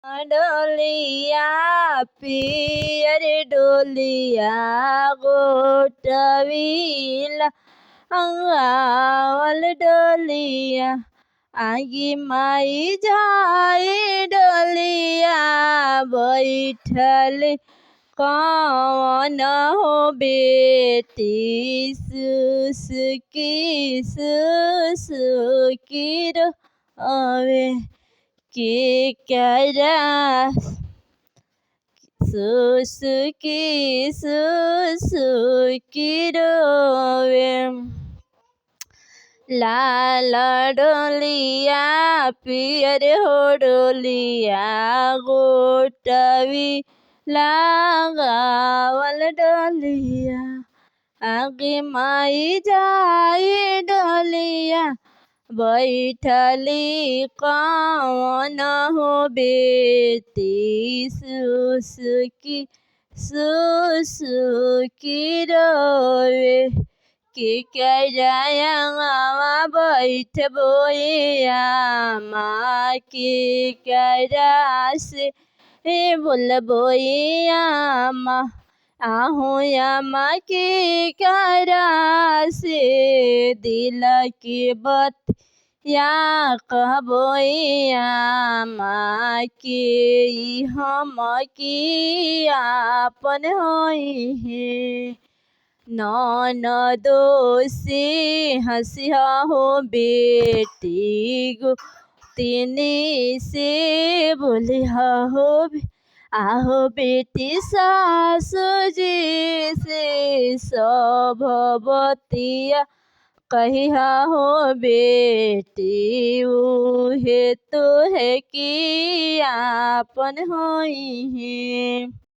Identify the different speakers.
Speaker 1: डोलिया पियर डोलिया गोटवीला अंगावल डोलिया आगी माई जाई डोलिया बैठल कौन हो बेटी सुसुकी सुसुकी रोवे के करा सुसुकी सुसुकी रोवे लाल डोलिया पियर हो डोलिया गोटवी लगावल डोलिया आगे माई जाई डोलिया बैठली कौन हो बेटी सुसुकी सुसुकी रोवे के कराया बैठ बोया माँ के करा से बोल बोया माँ आहो या माँ के करा से दिल की बत या कहबोया माँ के हम की आपन होई है ननदो से हंसिया हो बेटी गो तिनी से बोलिया हो आहो बेटी सासु जी से सभवतिया कहिया हो बेटी उहे तो है कि आपन होई है।